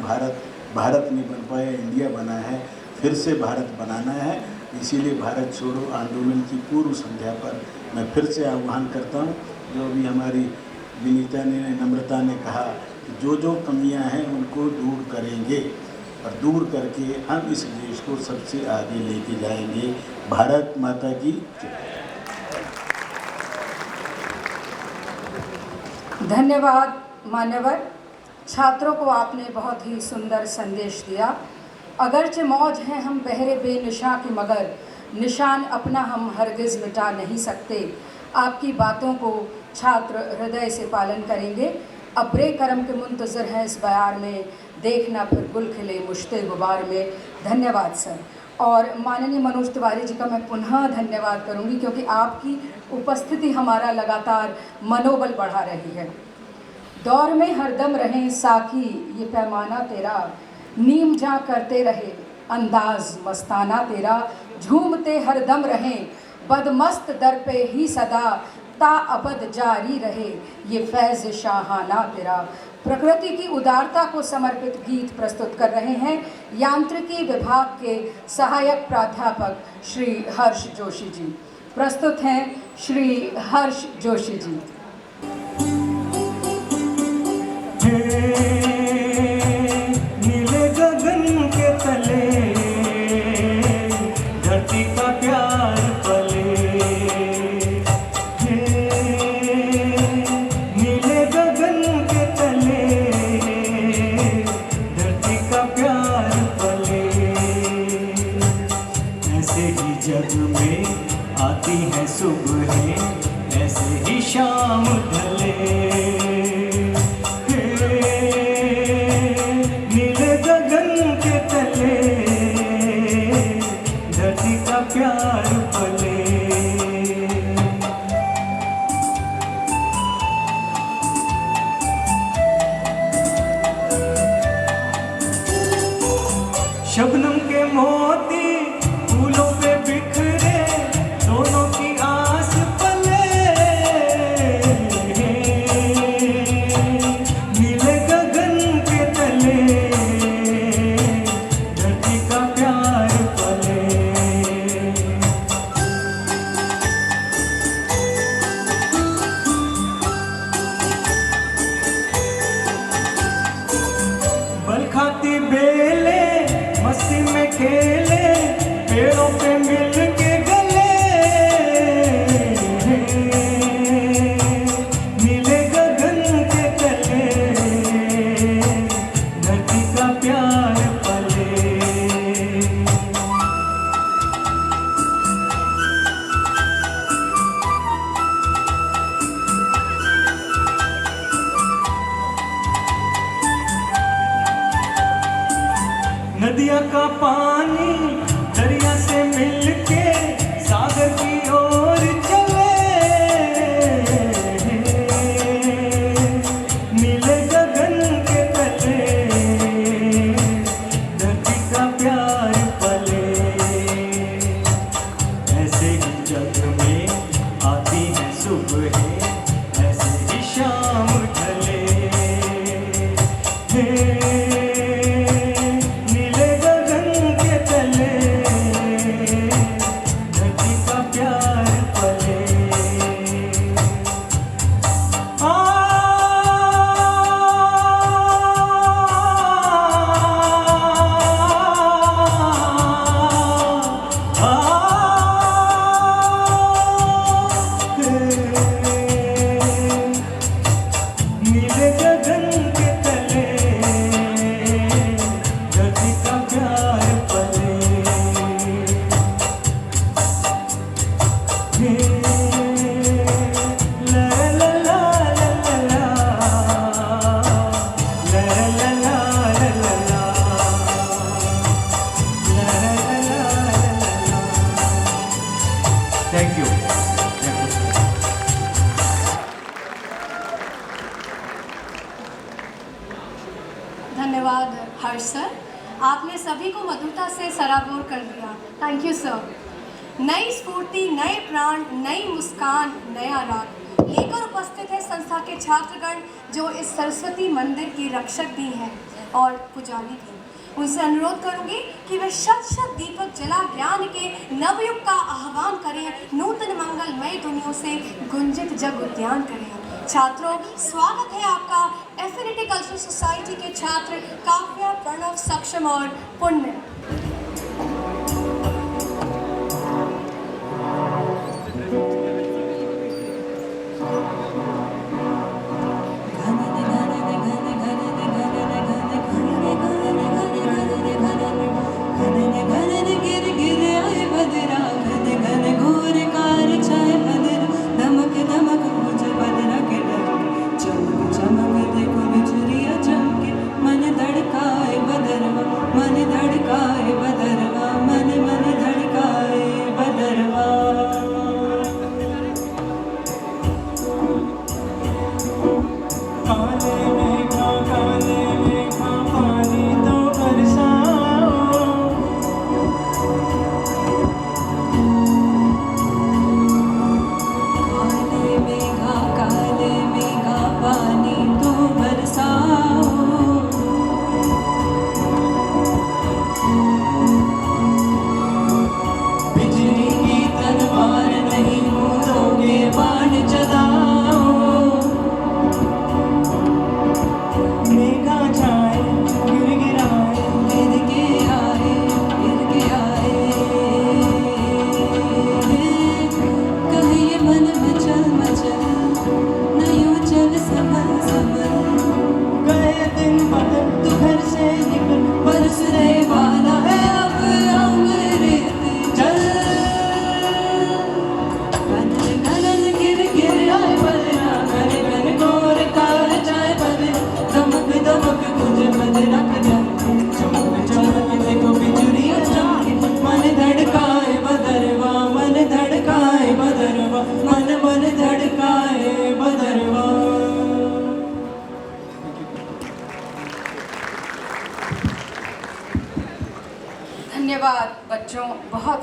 भारत नहीं बन पाया, इंडिया बना है। फिर से भारत बनाना है, इसीलिए भारत छोड़ो आंदोलन की पूर्व संध्या पर मैं फिर से आह्वान करता हूँ, जो भी हमारी विनीता ने, नम्रता ने कहा कि जो जो कमियाँ हैं उनको दूर करेंगे और दूर करके हम इस देश को सबसे आगे लेके जाएंगे। भारत माता की जय। धन्यवाद मान्यवर। छात्रों को आपने बहुत ही सुंदर संदेश दिया। अगरचे मौज हैं हम बहरे बेनिशा के, मगर निशान अपना हम हरगिज़ मिटा नहीं सकते। आपकी बातों को छात्र हृदय से पालन करेंगे। अब्रे करम के मुंतज़र हैं इस बयार में, देखना फिर गुल खिले मुश्ते गुबार में। धन्यवाद सर। और माननीय मनोज तिवारी जी का मैं पुनः धन्यवाद करूंगी, क्योंकि आपकी उपस्थिति हमारा लगातार मनोबल बढ़ा रही है। दौर में हरदम रहें साकी ये पैमाना तेरा, नीम जा करते रहे अंदाज मस्ताना तेरा, झूमते हरदम रहें बदमस्त दर पे ही सदा, ता अबद जारी रहे ये फैज़ शाहाना तेरा। प्रकृति की उदारता को समर्पित गीत प्रस्तुत कर रहे हैं यांत्रिकी विभाग के सहायक प्राध्यापक श्री हर्ष जोशी जी। प्रस्तुत हैं श्री हर्ष जोशी जी। नीले गगन के तले धरती का प्यार पले, नीले गगन के तले धरती का प्यार पले। ऐसे ही जग में आती है सुबहें, ऐसे ही शाम ढले। नीले गगन के तले धरती का प्यार पले। शबनम के मोती फूलों पे बिखरे, दोनों की आस पले। नीले गगन के तले धरती का प्यार पले। बल खाती बेले मस्ती में खेले, पेड़ों पे मिल के गले। नीले गगन के तले धरती का प्यार पले। नदिया का पानी दरिया से मिलके सागर की ओर चले। नीले गगन के तले धरती का प्यार पले। ऐसे ही जग में आती है सुबहें, ऐसे ही शाम ढले। नीले गगन के तले धरती का प्यार पले। आ नीले गगन के तले धरती का प्यार पले। ला ला ला ला ला ला ला ला ला ला ला ला। Thank you. धन्यवाद हर्ष सर, आपने सभी को मधुरता से सराबोर कर दिया। Thank you sir. नई स्फूर्ति, नए प्राण, नई मुस्कान, नया राग लेकर उपस्थित है संस्था के छात्रगण, जो इस सरस्वती मंदिर की रक्षक भी हैं और पुजारी भी। उनसे अनुरोध करूंगी कि वे शत शत दीपक जला ज्ञान के नवयुग का आह्वान करें, नूतन मंगलमय ध्वनियों से गुंजित जग उद्यान करें। छात्रों, स्वागत है आपका एफिनिटी कल्चरल सोसाइटी के छात्र काव्या, प्रणव, सक्षम और पुण्य।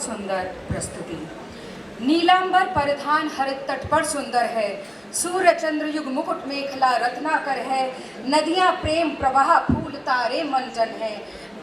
सुंदर प्रस्तुति। नीलांबर परिधान हरित तट पर सुंदर है, सूर्य चंद्र युग मुकुट मेखला रत्नाकर है, नदियां प्रेम प्रवाह फूल तारे मंजन है,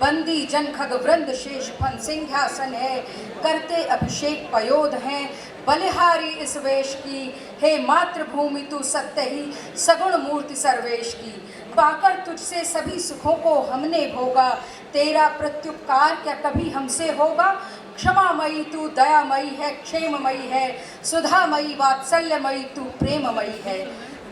बंदी जन खग वृंद शेष फन सिंहासन है, करते अभिषेक पयोध हैं, बलिहारी इस वेश की, हे मातृभूमि तू सत्य ही सगुण मूर्ति सर्वेश की, पाकर तुझसे सभी सुखों को हमने भोगा, तेरा प्रत्युपकार क्या कभी हमसे होगा, क्षमामयी तू दयामयी है, क्षेममयी है, सुधामयी वात्सल्यमयी तू प्रेममयी है,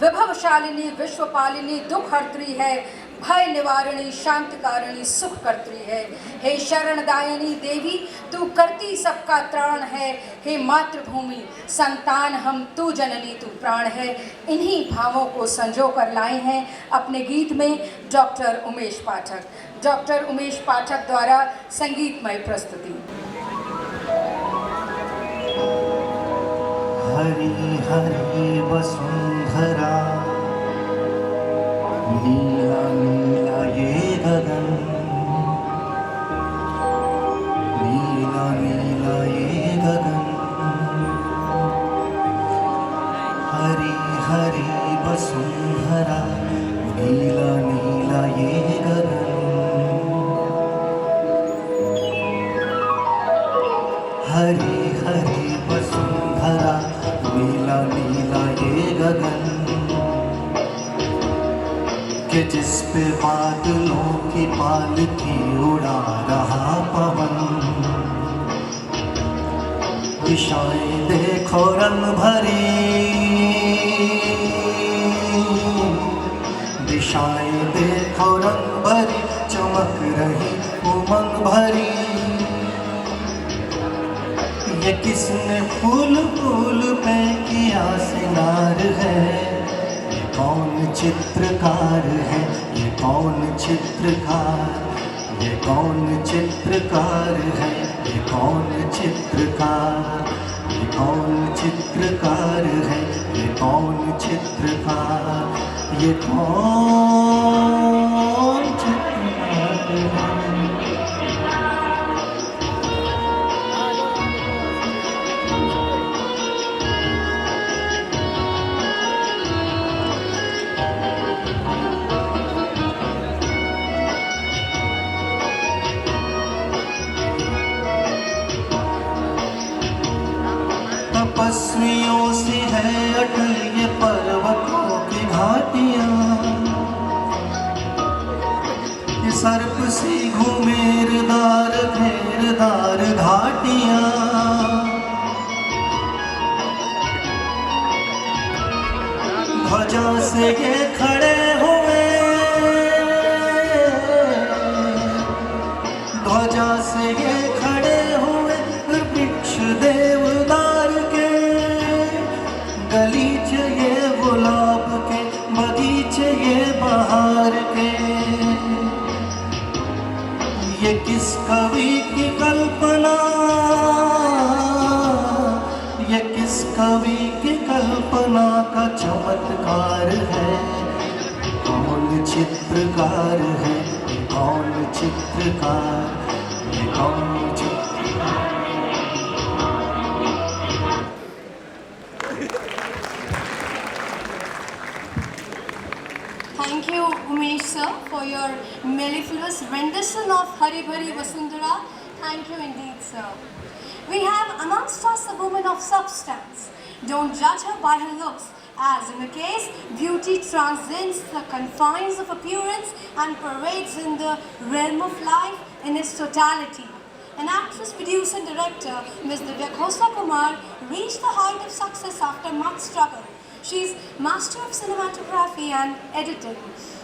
विभवशालिनी विश्वपालिनी दुख हर्त्री है, भय निवारणी शांतिकारिणी सुख कर्त्री है, हे शरणदायिनी देवी तू करती सबका त्राण है, हे मातृभूमि संतान हम तू जननी तू प्राण है। इन्हीं भावों को संजो कर लाए हैं अपने गीत में डॉक्टर उमेश पाठक। डॉक्टर उमेश पाठक द्वारा संगीतमय प्रस्तुति। हरी हरी वसुंधरा, नीला नीला ये गगन, नीला नीला ये गगन, हरी हरी वसुंधरा, नीला नीला ये गगन, हरी हरी वसुंधरा, नीला नीला ये गगन, कि जिस पे बादलों की पालकी उड़ा रहा पवन, दिशाएं देखो रंग भरी, दिशाएं देखो रंग भरी, चमक रही उमंग भरी, ये किसने फूल फूल पे किया सिंगार है, ये कौन चित्रकार है, ये कौन चित्रकार, ये कौन चित्रकार है, ये कौन चित्रकार, ये कौन चित्रकार है, ये कौन चित्रकार, ये कौन चित्रकार है। तपस्वियों से है अटल ये पर्वतों की घाटियां, ये सर्प सी घुमेरदार घेरदार घाटियां, ध्वजा से ये खड़े हुए, ध्वजा से ये खड़े हुए वृक्ष देवदार के, गलीचे ये गुलाब के, बगीचे ये बहार के, ये किस कवि की कल्पना, ये किस कवि की कल्पना का चमत्कार है, कौन चित्रकार है, ये कौन चित्रकार, ये कौन चित्रकार। Thank you, Umesh sir, for your mellifluous rendition of Hari Bhari Vasundhara. Thank you indeed, sir. We have amongst us a woman of substance. Don't judge her by her looks. As in the case, beauty transcends the confines of appearance and parades in the realm of life in its totality. An actress, producer and director, Ms. Divya Khosla Kumar, reached the height of success after much struggle. She is master of cinematography and editing.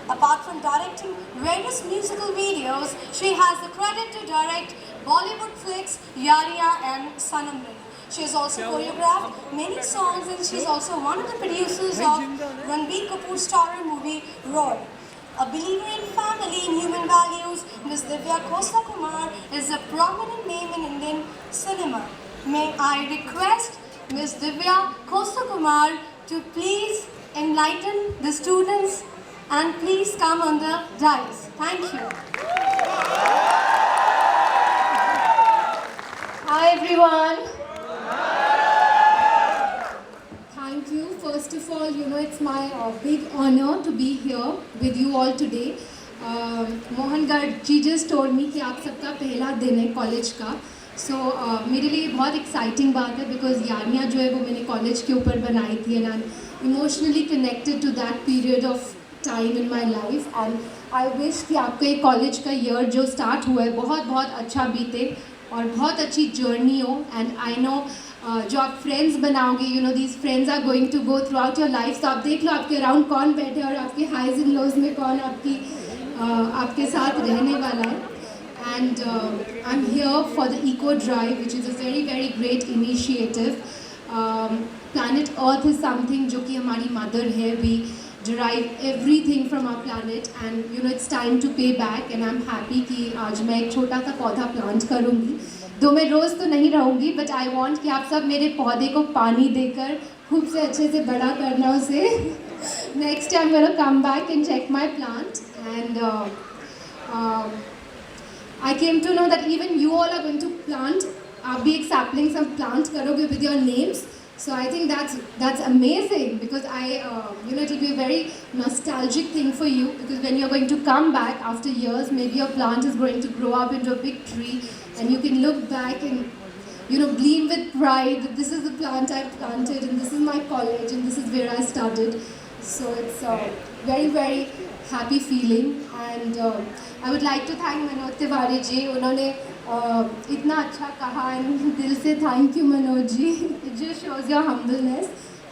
Apart from directing various musical videos, she has the credit to direct Bollywood flicks Yariya and Sanamri. She has also choreographed many songs and she is also one of the producers of Ranbir Kapoor's starrer movie Roy. A believer in family and human values, Ms. Divya Khosla Kumar is a prominent name in Indian cinema. May I request Ms. Divya Khosla Kumar to please enlighten the students and please come on the dais. Thank you. Hi everyone. Thank you. First of all, it's my big honor to be here with you all today. Mohan Garg ji just told me कि आप सबका पहला दिन है college का. So मेरे लिए बहुत एक्साइटिंग बात है because यानिया जो है वो मैंने कॉलेज के ऊपर बनाई थी and I'm emotionally connected to that period of time in my life and I wish कि आपका ये कॉलेज का ईयर जो स्टार्ट हुआ है बहुत बहुत अच्छा बीते और बहुत अच्छी जर्नी हो एंड आई नो जो आप फ्रेंड्स बनाओगे these friends are going to go throughout your life. तो आप देख लो आपके अराउंड कौन बैठे और आपके हाइज इन लोज में कौन आपके साथ रहने वाला है. And I am here for the eco drive which is a very very great initiative. Planet earth is something जो कि हमारी मदर है. We derive everything from our planet and it's time to pay back and I'm happy कि आज मैं एक छोटा सा पौधा प्लांट करूँगी. दो मैं रोज़ तो नहीं रहूँगी बट आई वांट कि आप सब मेरे पौधे को पानी देकर खूब से अच्छे से बड़ा करना उसे. Next time gonna come back and check my plant and I came to know that even you all are going to plant. आप भी एक सैपलिंग सब प्लांट करोगे with your names. So I think that's amazing because it will be a very nostalgic thing for you because when you're going to come back after years, maybe your plant is going to grow up into a big tree and you can look back and gleam with pride that this is the plant I planted and this is my college and this is where I studied. So it's a very very happy feeling and I would like to thank Manoj Tiwari ji. उन्होंने इतना अच्छा कहा and दिल से thank you Manoj ji. It just shows your humbleness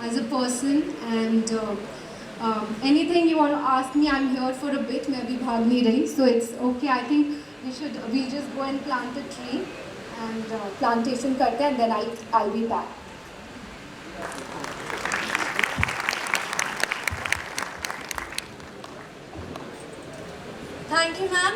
as a person and anything you want to ask me I am here for a bit. मैं अभी भाग नहीं रही so it's okay. I think we just go and plant a tree and plantation करते हैं and then I be back. Thank you ma'am.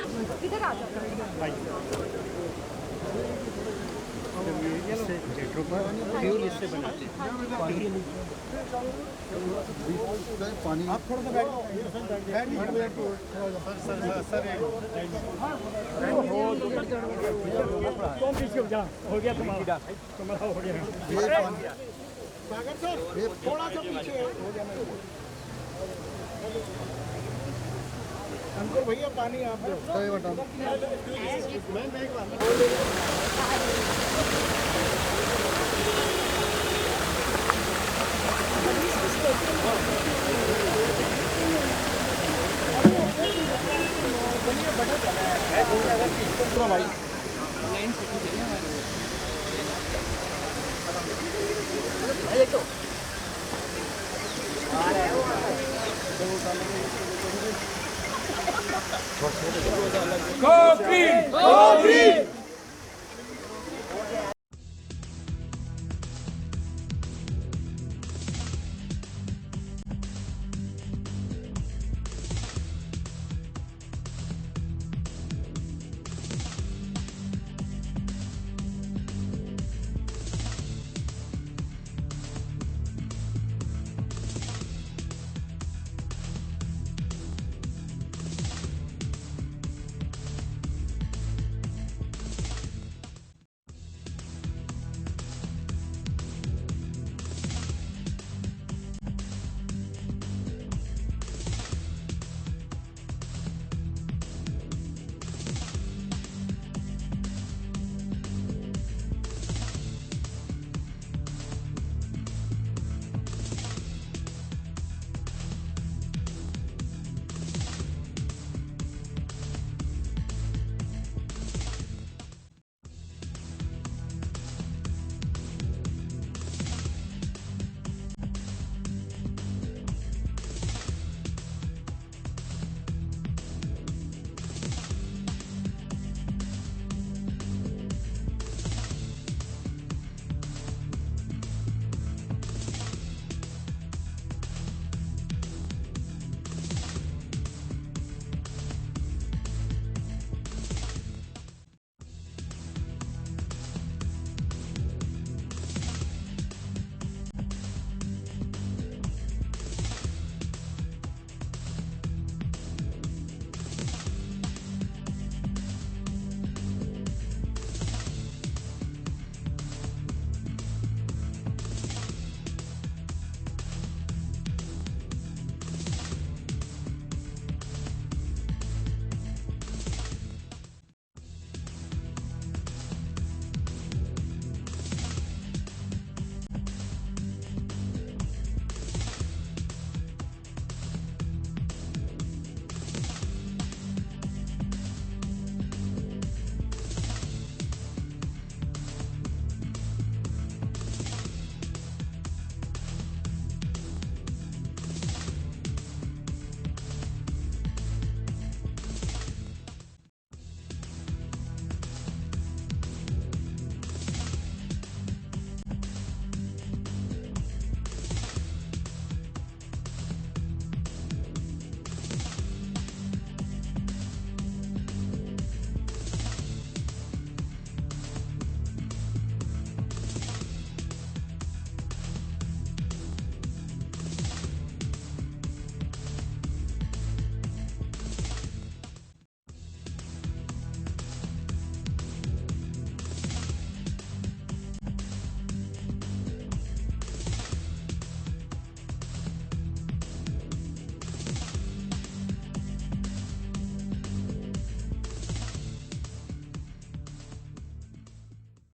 Ankur भैया पानी आप दो.